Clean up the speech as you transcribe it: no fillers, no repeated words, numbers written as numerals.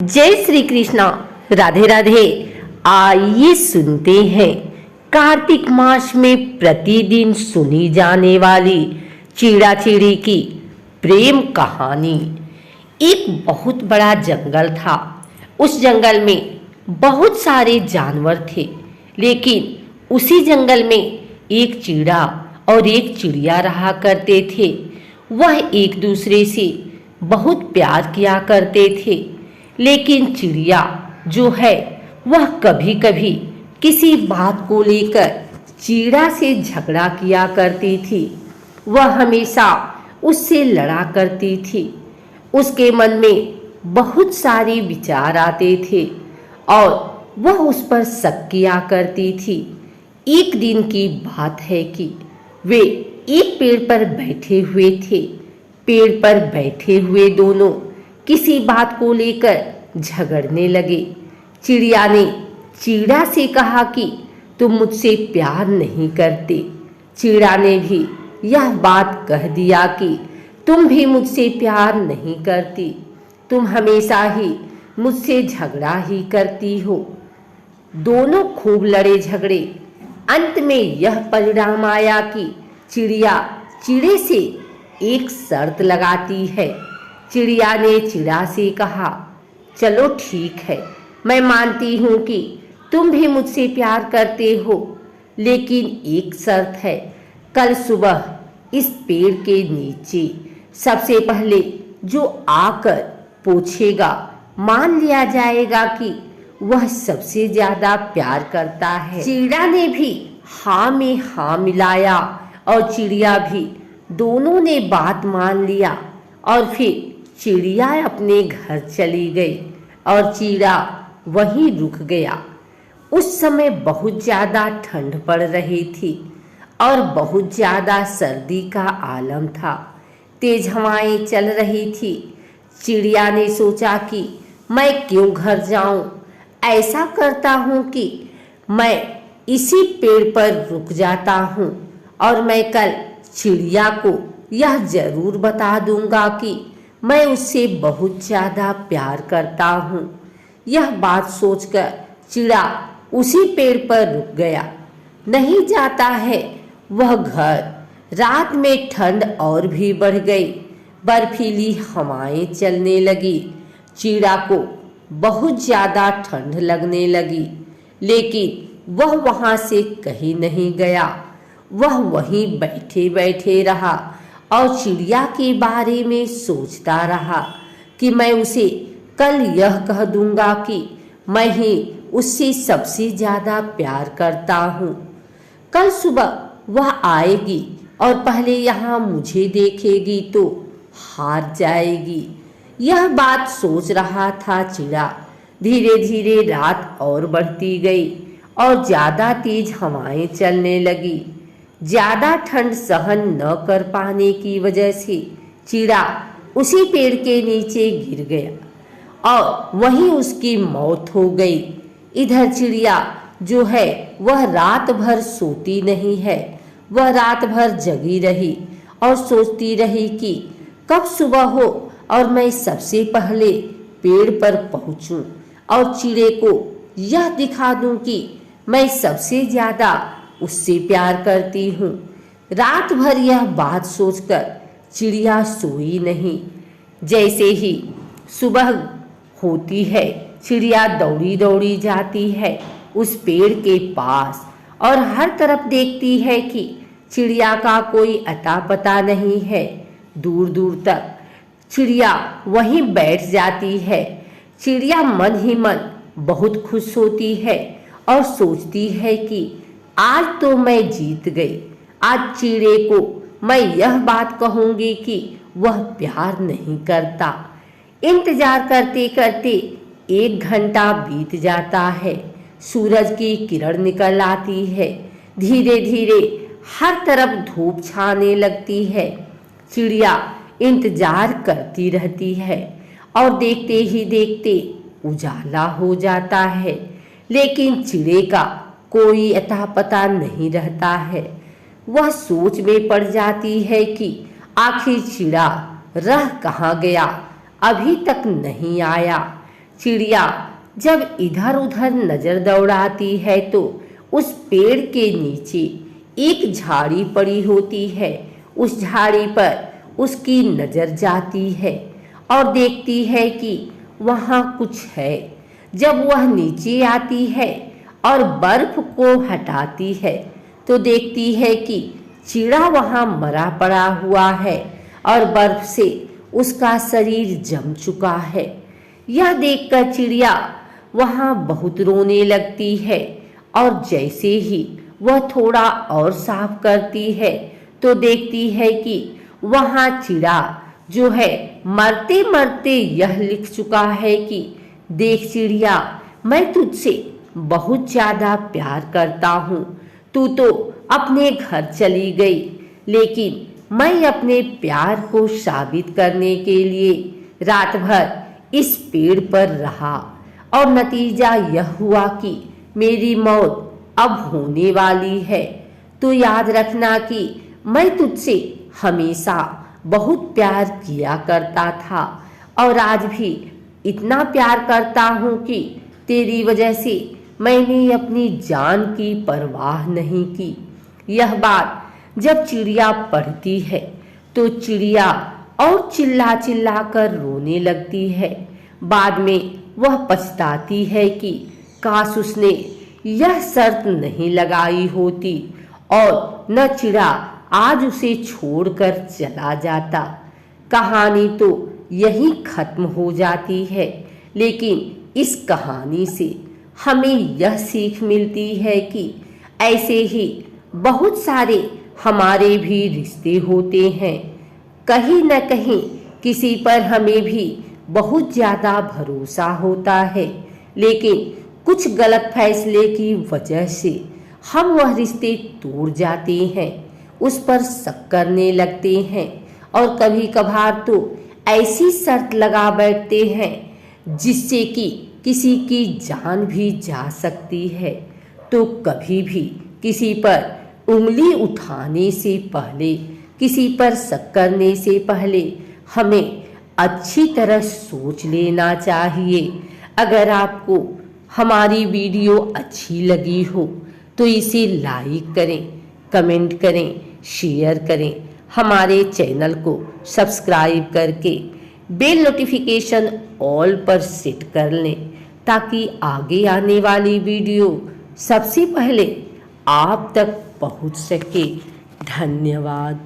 जय श्री कृष्णा। राधे राधे। आइए सुनते हैं कार्तिक मास में प्रतिदिन सुनी जाने वाली चिड़ा चिड़ी की प्रेम कहानी। एक बहुत बड़ा जंगल था। उस जंगल में बहुत सारे जानवर थे, लेकिन उसी जंगल में एक चिड़ा और एक चिड़िया रहा करते थे। वह एक दूसरे से बहुत प्यार किया करते थे, लेकिन चिड़िया जो है वह कभी कभी किसी बात को लेकर चिड़ा से झगड़ा किया करती थी। वह हमेशा उससे लड़ा करती थी। उसके मन में बहुत सारे विचार आते थे और वह उस पर शक किया करती थी। एक दिन की बात है कि वे एक पेड़ पर बैठे हुए थे। पेड़ पर बैठे हुए दोनों किसी बात को लेकर झगड़ने लगे। चिड़िया ने चिड़ा से कहा कि तुम मुझसे प्यार नहीं करते। चिड़ा ने भी यह बात कह दिया कि तुम भी मुझसे प्यार नहीं करती, तुम हमेशा ही मुझसे झगड़ा ही करती हो। दोनों खूब लड़े झगड़े। अंत में यह परिणाम आया कि चिड़िया चिड़े से एक शर्त लगाती है। चिड़िया ने चिड़ा से कहा, चलो ठीक है, मैं मानती हूँ कि तुम भी मुझसे प्यार करते हो, लेकिन एक शर्त है। कल सुबह इस पेड़ के नीचे सबसे पहले जो आकर पूछेगा, मान लिया जाएगा कि वह सबसे ज्यादा प्यार करता है। चिड़ा ने भी हाँ में हाँ मिलाया और चिड़िया भी। दोनों ने बात मान लिया और फिर चिड़िया अपने घर चली गई और चिड़ा वहीं रुक गया। उस समय बहुत ज्यादा ठंड पड़ रही थी और बहुत ज्यादा सर्दी का आलम था। तेज हवाएं चल रही थी। चिड़िया ने सोचा कि मैं क्यों घर जाऊं, ऐसा करता हूं कि मैं इसी पेड़ पर रुक जाता हूं और मैं कल चिड़िया को यह जरूर बता दूंगा कि मैं उससे बहुत ज्यादा प्यार करता हूँ। यह बात सोचकर चिड़ा उसी पेड़ पर रुक गया। नहीं जाता है वह घर। रात में ठंड और भी बढ़ गई। बर्फीली हवाएं चलने लगी। चिड़ा को बहुत ज्यादा ठंड लगने लगी, लेकिन वह वहां से कहीं नहीं गया। वह वहीं बैठे बैठे रहा और चिड़िया के बारे में सोचता रहा कि मैं उसे कल यह कह दूंगा कि मैं ही उससे सबसे ज्यादा प्यार करता हूँ। कल सुबह वह आएगी और पहले यहाँ मुझे देखेगी तो हार जाएगी। यह बात सोच रहा था चिड़ा। धीरे धीरे रात और बढ़ती गई और ज्यादा तेज हवाएं चलने लगी। ज्यादा ठंड सहन न कर पाने की वजह से चिड़ा उसी पेड़ के नीचे गिर गया और वहीं उसकी मौत हो गई। इधर चिड़िया जो है वह रात भर सोती नहीं है। वह रात भर जगी रही और सोचती रही कि कब सुबह हो और मैं सबसे पहले पेड़ पर पहुंचूं और चिड़े को यह दिखा दूं कि मैं सबसे ज्यादा उससे प्यार करती हूँ। रात भर यह बात सोचकर चिड़िया सोई नहीं। जैसे ही सुबह होती है, चिड़िया दौड़ी दौड़ी जाती है उस पेड़ के पास और हर तरफ देखती है कि चिड़िया का कोई अता पता नहीं है। दूर दूर तक चिड़िया वहीं बैठ जाती है। चिड़िया मन ही मन बहुत खुश होती है और सोचती है कि आज तो मैं जीत गई। आज चिड़े को मैं यह बात कहूंगी कि वह प्यार नहीं करता। इंतजार करते करते 1 घंटा बीत जाता है। सूरज की किरण निकल आती है। धीरे धीरे हर तरफ धूप छाने लगती है। चिड़िया इंतजार करती रहती है और देखते ही देखते उजाला हो जाता है, लेकिन चिड़े का कोई अता पता नहीं रहता है। वह सोच में पड़ जाती है कि आखिर चिड़ा रह कहाँ गया, अभी तक नहीं आया। चिड़िया जब इधर उधर नजर दौड़ाती है तो उस पेड़ के नीचे एक झाड़ी पड़ी होती है। उस झाड़ी पर उसकी नजर जाती है और देखती है कि वहाँ कुछ है। जब वह नीचे आती है और बर्फ को हटाती है तो देखती है कि चिड़ा वहाँ मरा पड़ा हुआ है और बर्फ से उसका शरीर जम चुका है। यह देखकर चिड़िया वहाँ बहुत रोने लगती है और जैसे ही वह थोड़ा और साफ करती है तो देखती है कि वहाँ चिड़ा जो है मरते मरते यह लिख चुका है कि देख चिड़िया, मैं तुझसे बहुत ज़्यादा प्यार करता हूँ। तू तो अपने घर चली गई, लेकिन मैं अपने प्यार को साबित करने के लिए रात भर इस पेड़ पर रहा और नतीजा यह हुआ कि मेरी मौत अब होने वाली है। तो याद रखना कि मैं तुझसे हमेशा बहुत प्यार किया करता था और आज भी इतना प्यार करता हूँ कि तेरी वजह से मैंने अपनी जान की परवाह नहीं की। यह बात जब चिड़िया पढ़ती है तो चिड़िया और चिल्ला चिल्ला कर रोने लगती है। बाद में वह पछताती है कि काश उसने यह शर्त नहीं लगाई होती और न चिड़ा आज उसे छोड़कर चला जाता। कहानी तो यहीं खत्म हो जाती है, लेकिन इस कहानी से हमें यह सीख मिलती है कि ऐसे ही बहुत सारे हमारे भी रिश्ते होते हैं। कहीं न कहीं किसी पर हमें भी बहुत ज़्यादा भरोसा होता है, लेकिन कुछ गलत फैसले की वजह से हम वह रिश्ते तोड़ जाते हैं, उस पर शक करने लगते हैं और कभी कभार तो ऐसी शर्त लगा बैठते हैं जिससे कि किसी की जान भी जा सकती है। तो कभी भी किसी पर उंगली उठाने से पहले, किसी पर शक करने से पहले हमें अच्छी तरह सोच लेना चाहिए। अगर आपको हमारी वीडियो अच्छी लगी हो तो इसे लाइक करें, कमेंट करें, शेयर करें। हमारे चैनल को सब्सक्राइब करके बेल नोटिफिकेशन ऑल पर सेट कर लें ताकि आगे आने वाली वीडियो सबसे पहले आप तक पहुंच सके। धन्यवाद।